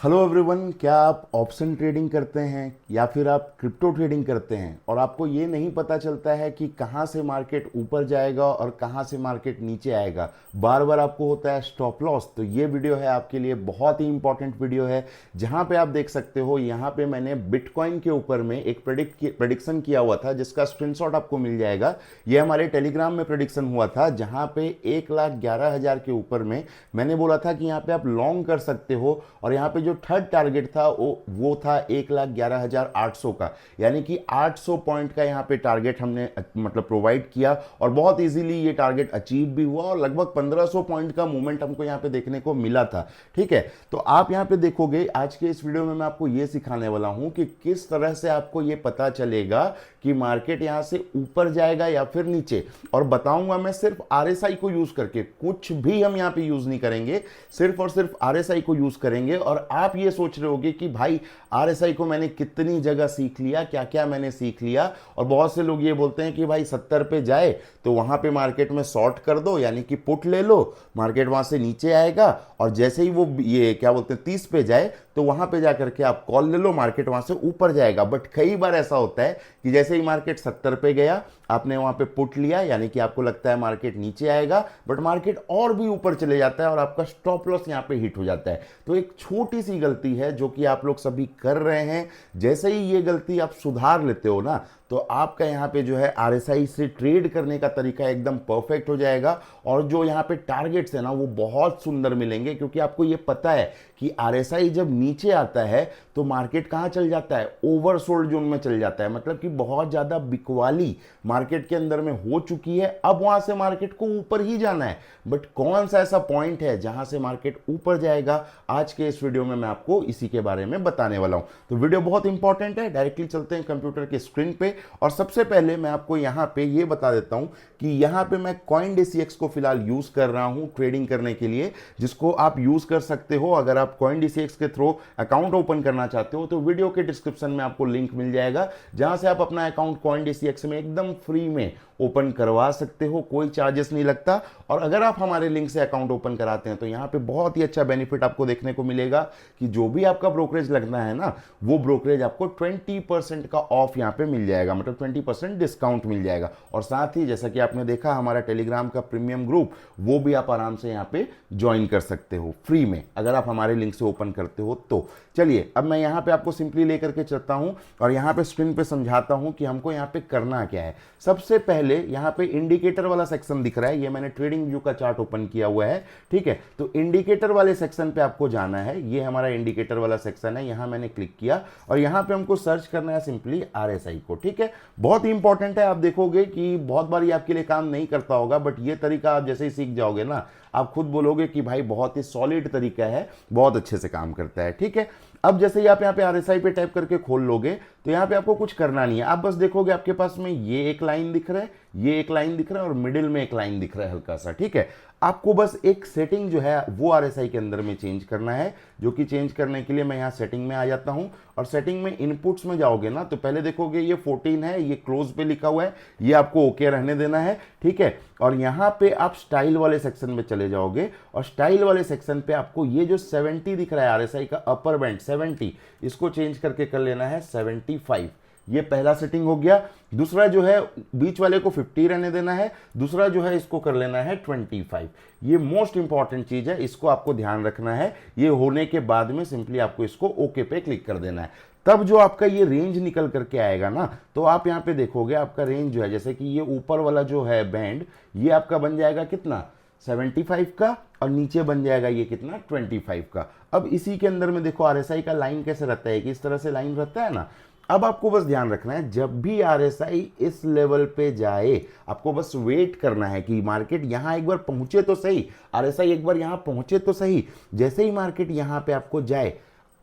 Hello everyone, क्या आप option trading करते हैं या फिर आप क्रिप्टो ट्रेडिंग करते हैं और आपको ये नहीं पता चलता है कि कहाँ से मार्केट ऊपर जाएगा और कहाँ से मार्केट नीचे आएगा। बार बार आपको होता है स्टॉप लॉस। तो ये वीडियो है आपके लिए, बहुत ही इंपॉर्टेंट वीडियो है, जहाँ पे आप देख सकते हो यहाँ पे मैंने बिटकॉइन के ऊपर में एक प्रेडिक्शन किया हुआ था जिसका स्क्रीनशॉट आपको मिल जाएगा। ये हमारे टेलीग्राम में प्रेडिक्शन हुआ था जहाँ पे 1,11,000 के ऊपर में मैंने बोला था कि यहाँ पे आप लॉन्ग कर सकते हो। और यहाँ पे जो थर्ड टारगेट था वो था 1,11,800 का, यानी कि 800 पॉइंट का यहाँ पे टारगेट हमने मतलब प्रोवाइड किया और बहुत इजीली ये टारगेट अचीव भी हुआ और लगभग 1500 पॉइंट का मूवमेंट हमको यहाँ पे देखने को मिला था। ठीक है, तो आप यहाँ पे देखोगे आज के इस वीडियो में मैं आपको ये सिखाने वाला हूं कि किस तरह से आपको ये पता चलेगा कि मार्केट यहाँ से ऊपर जाएगा या फिर नीचे। और बताऊंगा मैं सिर्फ आरएसआई को यूज करके, कुछ भी हम यहाँ पे यूज नहीं करेंगे, सिर्फ और सिर्फ आरएसआई को यूज करेंगे। और आप ये सोच रहे होगे कि भाई आरएसआई को मैंने कितनी जगह सीख लिया, क्या क्या मैंने सीख लिया। और बहुत से लोग ये बोलते हैं कि भाई 70 पे जाए तो वहां पे मार्केट में शॉर्ट कर दो, यानी कि पुट ले लो, मार्केट वहां से नीचे आएगा और जैसे ही वो ये क्या बोलते हैं 30 पे जाए तो वहां पे जाकर के आप कॉल ले लो, मार्केट वहां से ऊपर जाएगा। बट कई बार ऐसा होता है कि जैसे ही मार्केट 70 पे गया आपने वहां पे पुट लिया, यानी कि आपको लगता है मार्केट नीचे आएगा, बट मार्केट और भी ऊपर चले जाता है और आपका स्टॉप लॉस यहां पे हिट हो जाता है। तो एक छोटी सी गलती है जो कि आप लोग सभी कर रहे हैं। जैसे ही ये गलती आप सुधार लेते हो ना, तो आपका यहाँ पे जो है आरएसआई से ट्रेड करने का तरीका एकदम परफेक्ट हो जाएगा। और जो यहाँ पे टारगेट्स है ना वो बहुत सुंदर मिलेंगे, क्योंकि आपको ये पता है कि आरएसआई जब नीचे आता है तो मार्केट कहाँ चल जाता है, ओवरसोल्ड जोन में चल जाता है। मतलब कि बहुत ज़्यादा बिकवाली मार्केट के अंदर में हो चुकी है, अब वहाँ से मार्केट को ऊपर ही जाना है। बट कौन सा ऐसा पॉइंट है जहाँ से मार्केट ऊपर जाएगा, आज के इस वीडियो में मैं आपको इसी के बारे में बताने वाला हूँ। तो वीडियो बहुत इंपॉर्टेंट है, डायरेक्टली चलते हैं कंप्यूटर के स्क्रीन पे। और सबसे पहले मैं आपको यहाँ पे ये बता देता हूँ कि यहाँ पे मैं CoinDCX को फिलहाल यूज कर रहा हूँ ट्रेडिंग करने के लिए, जिसको आप यूज कर सकते हो। अगर आप CoinDCX के थ्रू अकाउंट ओपन करना चाहते हो तो वीडियो के डिस्क्रिप्शन में आपको लिंक मिल जाएगा, जहां से आप अपना अकाउंट CoinDCX में एकदम फ्री में ओपन करवा सकते हो, कोई चार्जेस नहीं लगता। और अगर आप हमारे लिंक से अकाउंट ओपन कराते हैं तो यहाँ पे बहुत ही अच्छा बेनिफिट आपको देखने को मिलेगा कि जो भी आपका ब्रोकरेज लगना है ना, वो ब्रोकरेज आपको 20% का ऑफ यहाँ पे मिल जाएगा, मतलब 20% डिस्काउंट मिल जाएगा। और साथ ही जैसा कि आपने देखा हमारा टेलीग्राम का प्रीमियम ग्रुप, वो भी आप आराम से यहाँ पे ज्वाइन कर सकते हो फ्री में, अगर आप हमारे लिंक से ओपन करते हो तो। चलिए अब मैं यहाँ पे आपको सिंपली लेकर के चलता हूँ और यहाँ पे स्क्रीन पे समझाता हूँ कि हमको यहाँ पे करना क्या है। सबसे पहले यहाँ पे इंडिकेटर वाला सेक्शन दिख रहा है, ये मैंने ट्रेडिंग व्यू का चार्ट ओपन किया हुआ है। ठीक है, तो इंडिकेटर वाले सेक्शन पे आपको जाना है, ये हमारा इंडिकेटर वाला सेक्शन है, यहाँ मैंने क्लिक किया और यहाँ पे हमको सर्च करना है सिंपली आरएसआई को। ठीक है, बहुत ही इंपॉर्टेंट है। आप देखोगे कि बहुत बार ये आपके लिए काम नहीं करता होगा, बट ये तरीका आप जैसे ही सीख जाओगे ना, आप खुद बोलोगे कि भाई बहुत ही सॉलिड तरीका है, बहुत अच्छे से काम करता है। ठीक है, अब जैसे ही आप यहाँ पे आरएसआई पे टाइप करके खोल लोगे तो यहाँ पे आपको कुछ करना नहीं है, आप बस देखोगे आपके पास में ये एक लाइन दिख रहा है, ये एक लाइन दिख रहा है और मिडिल में एक लाइन दिख रहा है हल्का सा। ठीक है, आपको बस एक सेटिंग जो है वो आरएसआई के अंदर में चेंज करना है, जो कि चेंज करने के लिए मैं यहाँ सेटिंग में आ जाता हूँ। और सेटिंग में इनपुट्स में जाओगे ना तो पहले देखोगे ये 14 है, ये क्लोज पे लिखा हुआ है, ये आपको ओके रहने देना है। ठीक है, और यहाँ पे आप स्टाइल वाले सेक्शन में चले जाओगे और स्टाइल वाले सेक्शन पे आपको ये जो 70 दिख रहा है आरएसआई का अपर बैंड 70, इसको चेंज करके कर लेना है 75। ये पहला सेटिंग हो गया। दूसरा जो है बीच वाले को 50 रहने देना है, दूसरा जो है इसको कर लेना है 25। ये मोस्ट इंपॉर्टेंट चीज है, इसको आपको ध्यान रखना है। ये होने के बाद में सिंपली आपको इसको ओके पे क्लिक कर देना है। तब जो आपका ये रेंज निकल करके आएगा ना, तो आप यहाँ पे देखोगे आपका रेंज जो है, जैसे कि ये ऊपर वाला जो है बैंड, ये आपका बन जाएगा कितना 75 का, और नीचे बन जाएगा ये कितना 25 का। अब इसी के अंदर में देखो आरएसआई का लाइन कैसे रहता है कि इस तरह से लाइन रहता है ना। अब आपको बस ध्यान रखना है जब भी आरएसआई इस लेवल पे जाए, आपको बस वेट करना है कि मार्केट यहां एक बार पहुंचे तो सही, आरएसआई एक बार यहां पहुंचे तो सही। जैसे ही मार्केट यहां पे आपको जाए,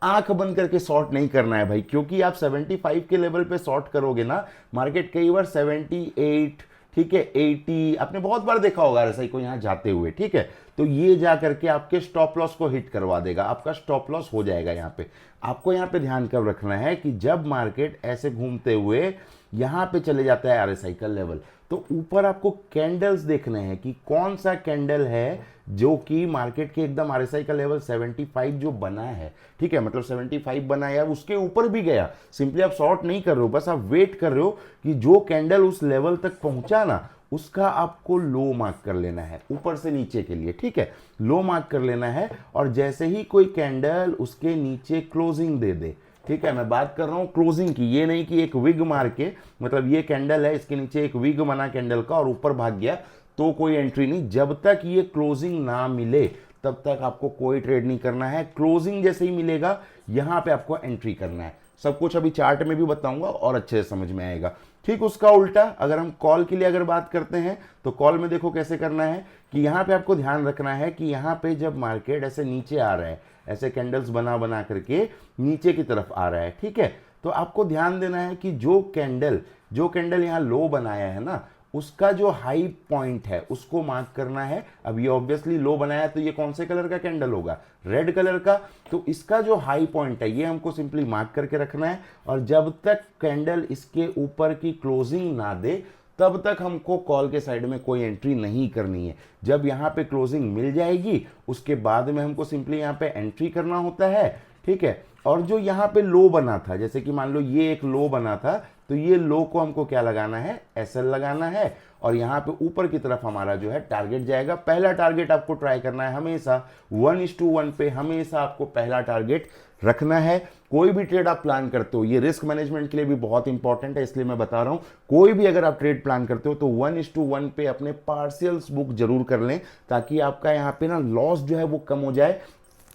आंख बंद करके शॉर्ट नहीं करना है भाई, क्योंकि आप 75 के लेवल पे शॉर्ट करोगे ना, मार्केट कई बार 78, ठीक है 80, आपने बहुत बार देखा होगा आरएसआई को यहां जाते हुए। ठीक है, तो ये जा करके आपके स्टॉप लॉस को हिट करवा देगा, आपका स्टॉप लॉस हो जाएगा। यहाँ पे आपको यहाँ पे ध्यान कब रखना है कि जब मार्केट ऐसे घूमते हुए यहाँ पे चले जाता है आरएसआई का लेवल, तो ऊपर आपको कैंडल्स देखने हैं कि कौन सा कैंडल है जो कि मार्केट के एकदम आरएसआई का लेवल 75 जो बना है, ठीक है, मतलब 75 बना है, उसके ऊपर भी गया। सिंपली आप शॉर्ट नहीं कर रहे हो, बस आप वेट कर रहे हो कि जो कैंडल उस लेवल तक पहुंचा ना, उसका आपको लो मार्क कर लेना है ऊपर से नीचे के लिए, ठीक है, लो मार्क कर लेना है। और जैसे ही कोई कैंडल उसके नीचे क्लोजिंग दे दे, ठीक है, मैं बात कर रहा हूं क्लोजिंग की, ये नहीं कि एक विग मार के, मतलब ये कैंडल है, इसके नीचे एक विग बना कैंडल का और ऊपर भाग गया, तो कोई एंट्री नहीं। जब तक ये क्लोजिंग ना मिले तब तक आपको कोई ट्रेड नहीं करना है। क्लोजिंग जैसे ही मिलेगा यहां पे आपको एंट्री करना है। सब कुछ अभी चार्ट में भी बताऊंगा और अच्छे से समझ में आएगा। ठीक उसका उल्टा अगर हम कॉल के लिए अगर बात करते हैं तो कॉल में देखो कैसे करना है कि यहां पे आपको ध्यान रखना है कि यहां पे जब मार्केट ऐसे नीचे आ रहा है, ऐसे कैंडल्स बना बना करके नीचे की तरफ आ रहा है, ठीक है, तो आपको ध्यान देना है कि जो कैंडल यहां लो बनाया है ना, उसका जो हाई पॉइंट है उसको मार्क करना है। अब ये ऑब्वियसली लो बनाया है तो ये कौन से कलर का कैंडल होगा, रेड कलर का, तो इसका जो हाई पॉइंट है ये हमको सिंपली मार्क करके रखना है। और जब तक कैंडल इसके ऊपर की क्लोजिंग ना दे तब तक हमको कॉल के साइड में कोई एंट्री नहीं करनी है। जब यहाँ पे क्लोजिंग मिल जाएगी उसके बाद में हमको सिंपली यहाँ पे एंट्री करना होता है, ठीक है। और जो यहाँ पे लो बना था, जैसे कि मान लो ये एक लो बना था, तो ये लो को हमको क्या लगाना है, एसएल लगाना है। और यहाँ पे ऊपर की तरफ हमारा जो है टारगेट जाएगा। पहला टारगेट आपको ट्राई करना है हमेशा 1:1 पे, हमेशा आपको पहला टारगेट रखना है। कोई भी ट्रेड आप प्लान करते हो, ये रिस्क मैनेजमेंट के लिए भी बहुत इंपॉर्टेंट है, इसलिए मैं बता रहा हूं, कोई भी अगर आप ट्रेड प्लान करते हो तो 1:1 पे अपने पार्शियल्स बुक जरूर कर लें, ताकि आपका यहाँ पे ना लॉस जो है वो कम हो जाए,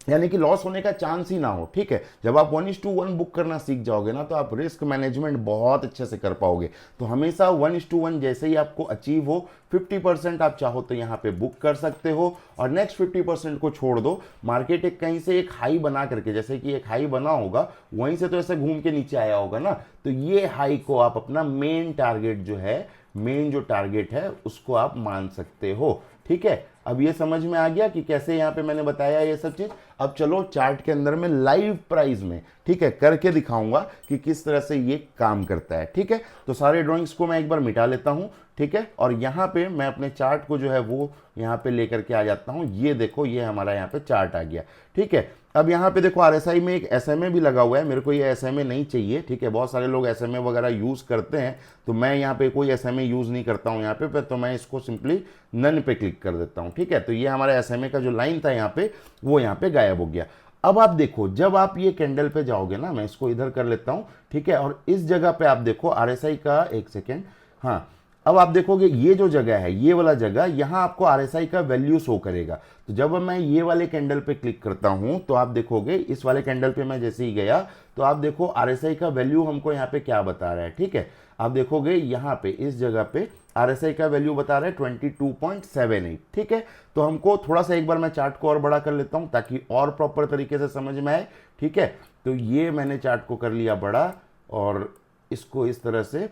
यानी कि लॉस होने का चांस ही ना हो, ठीक है। जब आप 1:1 बुक करना सीख जाओगे ना तो आप रिस्क मैनेजमेंट बहुत अच्छे से कर पाओगे। तो हमेशा 1:1 जैसे ही आपको अचीव हो, 50% आप चाहो तो यहाँ पे बुक कर सकते हो और नेक्स्ट 50% को छोड़ दो। मार्केट एक कहीं से एक हाई बना करके, जैसे कि एक हाई बना होगा वहीं से तो ऐसे घूम के नीचे आया होगा ना, तो ये हाई को आप अपना मेन टारगेट जो है, मेन जो टारगेट है उसको आप मान सकते हो, ठीक है। अब ये समझ में आ गया कि कैसे यहाँ पे मैंने बताया ये सब चीज। अब चलो चार्ट के अंदर में लाइव प्राइस में, ठीक है, करके दिखाऊंगा कि किस तरह से ये काम करता है, ठीक है। तो सारे ड्राइंग्स को मैं एक बार मिटा लेता हूं, ठीक है, और यहाँ पे मैं अपने चार्ट को जो है वो यहाँ पे लेकर के आ जाता हूँ। ये देखो, ये हमारा यहाँ पे चार्ट आ गया, ठीक है। अब यहाँ पे देखो आरएसआई में एक एसएमए भी लगा हुआ है, मेरे को ये एसएमए नहीं चाहिए, ठीक है। बहुत सारे लोग एसएमए वगैरह यूज करते हैं, तो मैं यहाँ पे कोई एसएमए यूज नहीं करता हूँ यहाँ पे, तो मैं इसको सिंपली नन पे क्लिक कर देता हूँ, ठीक है। तो ये हमारा एसएमए का जो लाइन था यहाँ पे, वो यहाँ पे गायब हो गया। अब आप देखो, जब आप ये कैंडल पे जाओगे ना, मैं इसको इधर कर लेता हूँ, ठीक है, और इस जगह पे आप देखो आरएसआई का, एक सेकेंड, हाँ, अब आप देखोगे ये जो जगह है, ये वाला जगह, यहां आपको आरएसआई का वैल्यू शो करेगा। तो जब मैं ये वाले कैंडल पे क्लिक करता हूं तो आप देखोगे इस वाले कैंडल पे मैं जैसे ही गया तो आप देखो आरएसआई का वैल्यू हमको यहाँ पे क्या बता रहा है, ठीक है। आप देखोगे यहाँ पे इस जगह पे आरएसआई का वैल्यू बता रहा है 22.78, ठीक है। तो हमको थोड़ा सा एक बार मैं चार्ट को और बड़ा कर लेता हूं ताकि और प्रॉपर तरीके से समझ में आए, ठीक है। तो ये मैंने चार्ट को कर लिया बड़ा और इसको इस तरह से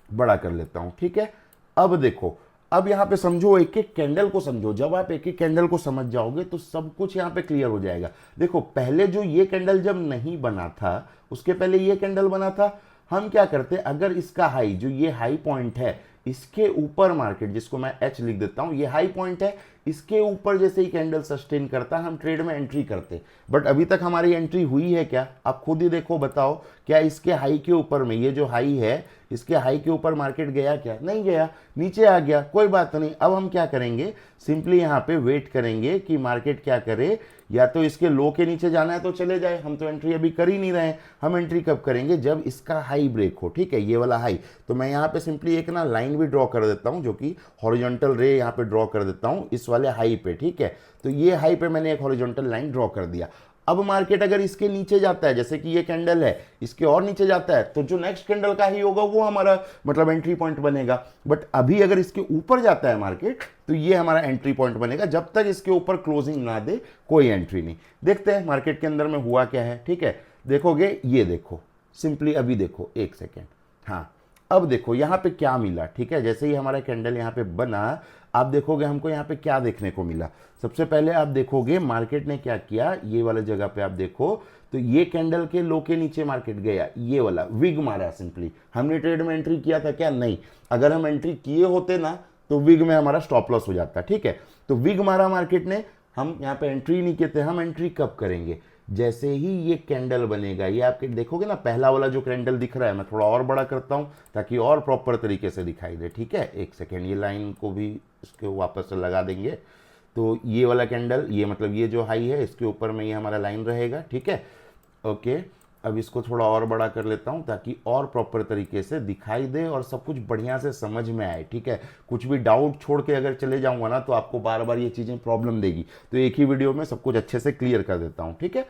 बड़ा कर लेता हूं, ठीक है। अब देखो, अब यहां पे समझो, एक एक कैंडल को समझो। जब आप एक एक कैंडल को समझ जाओगे तो सब कुछ यहां पे क्लियर हो जाएगा। देखो, पहले जो ये कैंडल जब नहीं बना था, उसके पहले ये कैंडल बना था, हम क्या करते, अगर इसका हाई, जो ये हाई पॉइंट है, इसके ऊपर मार्केट, जिसको मैं एच लिख देता हूं, ये हाई पॉइंट है, इसके ऊपर जैसे ही कैंडल सस्टेन करता है हम ट्रेड में एंट्री करते। बट अभी तक हमारी एंट्री हुई है क्या, आप खुद ही देखो, बताओ, क्या इसके हाई के ऊपर में, ये जो हाई है, इसके हाई के ऊपर मार्केट गया क्या, नहीं गया, नीचे आ गया, कोई बात नहीं। अब हम क्या करेंगे, सिंपली यहाँ पे वेट करेंगे कि मार्केट क्या करे, या तो इसके लो के नीचे जाना है तो चले जाए, हम तो एंट्री अभी कर ही नहीं रहे हैं। हम एंट्री कब करेंगे, जब इसका हाई ब्रेक हो, ठीक है, ये वाला हाई। तो मैं यहाँ पे सिंपली एक ना लाइन भी ड्रॉ कर देता हूँ, जो कि हॉरिजॉन्टल रे यहाँ पे ड्रॉ कर देता हूँ इस वाले हाई पे, ठीक है। तो ये हाई पे मैंने एक हॉरिजॉन्टल लाइन ड्रॉ कर दिया। अब मार्केट अगर इसके नीचे जाता है, जैसे कि ये कैंडल है, इसके और नीचे जाता है, तो जो नेक्स्ट कैंडल का ही होगा वो हमारा मतलब एंट्री पॉइंट बनेगा। बट अभी अगर इसके ऊपर जाता है मार्केट तो ये हमारा एंट्री पॉइंट बनेगा। जब तक इसके ऊपर क्लोजिंग ना दे कोई एंट्री नहीं। देखते हैं मार्केट के अंदर में हुआ क्या है, ठीक है। देखोगे, ये देखो, सिंपली अभी देखो, एक सेकेंड, हाँ, अब देखो यहाँ पे क्या मिला, ठीक है। जैसे ही हमारा कैंडल यहाँ पे बना, आप देखोगे हमको यहाँ पे क्या देखने को मिला। सबसे पहले आप देखोगे मार्केट ने क्या किया, ये वाले जगह पे आप देखो तो ये कैंडल के लो के नीचे मार्केट गया, ये वाला विग मारा सिंपली। हमने ट्रेड में एंट्री किया था क्या? नहीं। अगर हम एंट्री किए होते ना तो विग में हमारा स्टॉप लॉस हो जाता, ठीक है। तो विग मारा मार्केट ने, हम यहाँ पे एंट्री नहीं किए थे। हम एंट्री कब करेंगे? जैसे ही ये कैंडल बनेगा, ये आपके देखोगे ना, पहला वाला जो कैंडल दिख रहा है, मैं थोड़ा और बड़ा करता हूं ताकि और प्रॉपर तरीके से दिखाई दे, ठीक है। एक सेकेंड, ये लाइन को भी इसके वापस से लगा देंगे। तो ये वाला कैंडल, ये मतलब ये जो हाई है, इसके ऊपर में ये हमारा लाइन रहेगा, ठीक है। ओके, अब इसको थोड़ा और बड़ा कर लेता हूं ताकि और प्रॉपर तरीके से दिखाई दे और सब कुछ बढ़िया से समझ में आए, ठीक है। कुछ भी डाउट छोड़ के अगर चले जाऊंगा ना तो आपको बार बार ये चीज़ें प्रॉब्लम देगी, तो एक ही वीडियो में सब कुछ अच्छे से क्लियर कर देता हूं, ठीक है।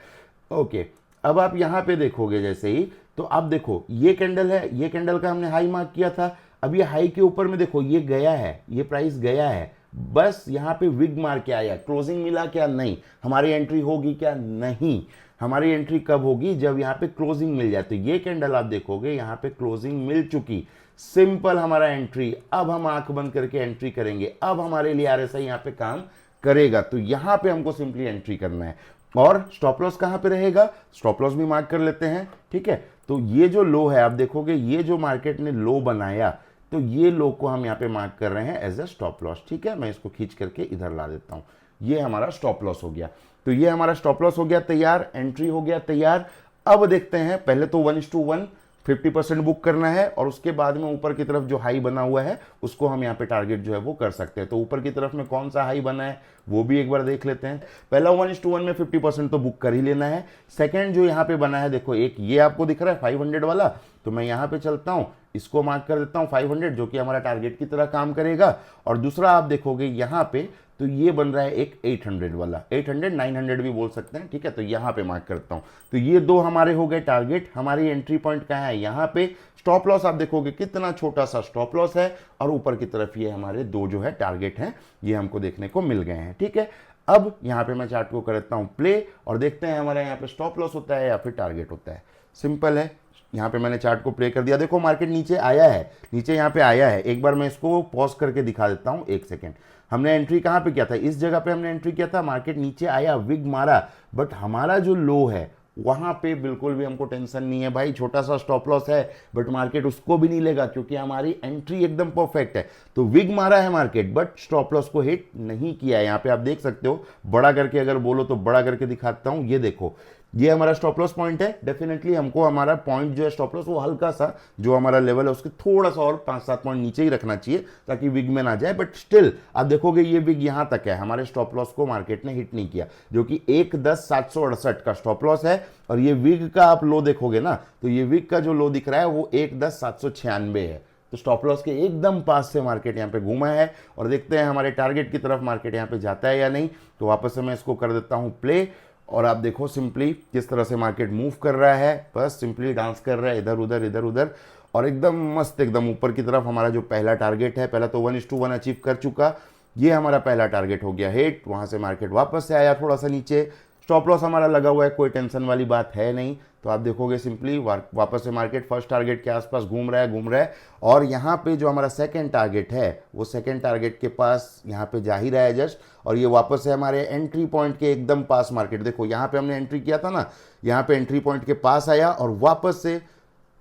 ओके, अब आप यहाँ पे देखोगे जैसे ही, तो आप देखो ये कैंडल है, ये कैंडल का हमने हाई मार्क किया था। अब ये हाई के ऊपर में देखो ये गया है, ये प्राइस गया है, बस यहाँ पे विग मार के आया। क्लोजिंग मिला क्या? नहीं। हमारी एंट्री होगी क्या? नहीं। हमारी एंट्री कब होगी? जब यहाँ पे क्लोजिंग मिल जाए। तो ये कैंडल आप देखोगे यहाँ पे क्लोजिंग मिल चुकी, सिंपल हमारा एंट्री। अब हम आंख बंद करके एंट्री करेंगे, अब हमारे लिए आरएसआई यहाँ पे काम करेगा। तो यहाँ पे हमको सिंपली एंट्री करना है। और स्टॉप लॉस कहाँ पे रहेगा? स्टॉप लॉस भी मार्क कर लेते हैं, ठीक है। तो ये जो लो है आप देखोगे, ये जो मार्केट ने लो बनाया, तो ये लो को हम यहाँ पे मार्क कर रहे हैं एज ए स्टॉप लॉस, ठीक है। मैं इसको खींच करके इधर ला देता हूं। ये हमारा स्टॉप लॉस हो गया। तो ये हमारा स्टॉप लॉस हो गया तैयार, एंट्री हो गया तैयार। अब देखते हैं, पहले तो 1:1 50% बुक करना है और उसके बाद में ऊपर की तरफ जो हाई बना हुआ है उसको हम यहाँ पे टारगेट जो है वो कर सकते हैं। तो ऊपर की तरफ में कौन सा हाई बना है वो भी एक बार देख लेते हैं। पहला 1:1 में 50% तो बुक कर ही लेना है। सेकंड जो यहाँ पे बना है, देखो एक ये आपको दिख रहा है 500 वाला, तो मैं यहाँ पे चलता हूँ, इसको मार्क कर देता हूँ 500, जो कि हमारा टारगेट की तरह काम करेगा। और दूसरा आप देखोगे यहाँ पे, तो ये बन रहा है एक 800 वाला, 800 900 भी बोल सकते हैं, ठीक है। तो यहाँ पे मार्क करता हूँ। तो ये दो हमारे हो गए टारगेट। हमारी एंट्री पॉइंट कहाँ है? यहाँ पे। स्टॉप लॉस आप देखोगे कितना छोटा सा स्टॉप लॉस है, और ऊपर की तरफ ये हमारे दो जो है टारगेट हैं, ये हमको देखने को मिल गए हैं, ठीक है। अब यहाँ पे मैं चार्ट को करता हूँ प्ले और देखते हैं हमारे यहाँ पे स्टॉप लॉस होता है या फिर टारगेट होता है। सिंपल है। यहाँ पे मैंने चार्ट को प्ले कर दिया, देखो मार्केट नीचे आया है, नीचे यहाँ पे आया है। एक बार मैं इसको पॉज करके दिखा देता हूँ, एक सेकेंड। हमने एंट्री कहाँ पे किया था? इस जगह पे हमने एंट्री किया था, मार्केट नीचे आया, विग मारा, बट हमारा जो लो है वहां पे बिल्कुल भी हमको टेंशन नहीं है भाई। छोटा सा स्टॉप लॉस है, बट मार्केट उसको भी नहीं लेगा क्योंकि हमारी एंट्री एकदम परफेक्ट है। तो विग मारा है मार्केट, बट स्टॉप लॉस को हिट नहीं किया है। यहाँ पे आप देख सकते हो, बड़ा करके अगर बोलो तो बड़ा करके दिखाता हूं, ये देखो, ये हमारा स्टॉप लॉस पॉइंट है। डेफिनेटली हमको हमारा पॉइंट जो है स्टॉप लॉस वो हल्का सा जो हमारा लेवल है उसके थोड़ा सा और 5-7 पॉइंट नीचे ही रखना चाहिए ताकि विग में ना जाए, बट स्टिल आप देखोगे ये विग यहां तक है, हमारे स्टॉप लॉस को मार्केट ने हिट नहीं किया, जो कि 1:10,768 का स्टॉप लॉस है। और ये विग का आप लो देखोगे ना, तो ये विग का जो लो दिख रहा है वो 1:10,796 है। तो स्टॉप लॉस के एकदम पास से मार्केट यहाँ पे घूमा है। और देखते हैं हमारे टारगेट की तरफ मार्केट यहाँ पे जाता है या नहीं। तो वापस से मैं इसको कर देता हूँ प्ले, और आप देखो सिंपली किस तरह से मार्केट मूव कर रहा है, बस सिंपली डांस कर रहा है इधर उधर इधर उधर, और एकदम मस्त एकदम ऊपर की तरफ। हमारा जो पहला टारगेट है, पहला तो 1:1 अचीव कर चुका, ये हमारा पहला टारगेट हो गया हिट। वहां से मार्केट वापस से आया थोड़ा सा नीचे, स्टॉप लॉस हमारा लगा हुआ है, कोई टेंशन वाली बात है नहीं। तो आप देखोगे सिंपली वापस से मार्केट फर्स्ट टारगेट के आसपास घूम रहा है। और यहाँ पे जो हमारा सेकंड टारगेट है वो सेकंड टारगेट के पास यहाँ पे जा ही रहा है जस्ट। और ये वापस से हमारे एंट्री पॉइंट के एकदम पास मार्केट, देखो यहाँ पे हमने एंट्री किया था ना, यहाँ पे एंट्री पॉइंट के पास आया और वापस से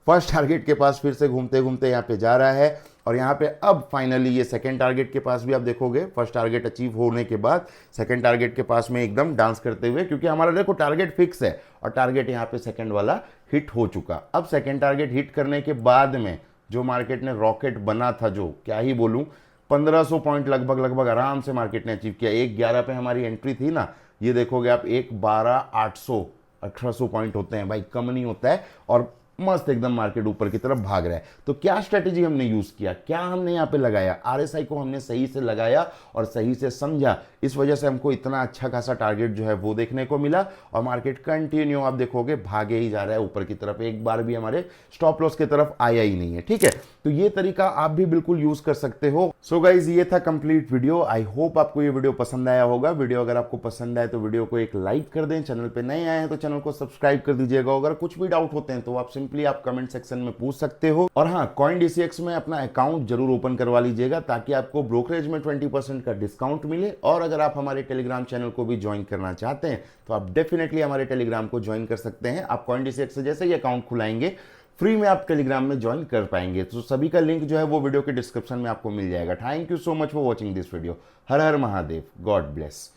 फर्स्ट टारगेट के पास फिर से घूमते घूमते यहाँ पे जा रहा है। और यहाँ पे अब फाइनली ये सेकंड टारगेट के पास भी आप देखोगे, फर्स्ट टारगेट अचीव होने के बाद सेकंड टारगेट के पास में एकदम डांस करते हुए, क्योंकि हमारा देखो टारगेट फिक्स है और टारगेट यहाँ पे सेकंड वाला हिट हो चुका। अब सेकंड टारगेट हिट करने के बाद में जो मार्केट ने रॉकेट बना था, जो क्या ही बोलूँ, 1500 पॉइंट लगभग आराम से मार्केट ने अचीव किया। 1:11 पे हमारी एंट्री थी ना, ये देखोगे आप 1:12,800 1800 पॉइंट होते हैं भाई, कम नहीं होता है। और मस्त एकदम मार्केट ऊपर की तरफ भाग रहा है। तो क्या स्ट्रेटेजी हमने यूज किया, क्या हमने यहाँ पे लगाया, आरएसआई को हमने सही से लगाया और सही से समझा, इस वजह से हमको इतना अच्छा खासा टारगेट जो है वो देखने को मिला। और मार्केट कंटिन्यू आप देखोगे भागे ही जा रहा है ऊपर की तरफ, एक बार भी हमारे स्टॉप लॉस की तरफ आया ही नहीं है, ठीक है। तो ये तरीका आप भी बिल्कुल यूज कर सकते हो। सो गाइज, ये था कंप्लीट वीडियो। आई होप आपको ये वीडियो पसंद आया होगा। वीडियो अगर आपको पसंद आए तो वीडियो को एक लाइक कर दें, चैनल पे नए आए हैं तो चैनल को सब्सक्राइब कर दीजिएगा। अगर कुछ भी डाउट होते हैं तो आपसे सिंपली आप कमेंट सेक्शन में पूछ सकते हो। और हाँ, CoinDCX में अपना अकाउंट जरूर ओपन करवा लीजिएगा ताकि आपको ब्रोकरेज में 20% का डिस्काउंट मिले। और अगर आप हमारे टेलीग्राम चैनल को भी ज्वाइन करना चाहते हैं तो आप डेफिनेटली हमारे टेलीग्राम को ज्वाइन कर सकते हैं। आप CoinDCX से जैसे ही अकाउंट खुलाएंगे फ्री में आप टेलीग्राम में ज्वाइन कर पाएंगे। तो सभी का लिंक जो है वो वीडियो के डिस्क्रिप्शन में आपको मिल जाएगा। Thank you so much for watching this video. Her her Mahadev, God bless.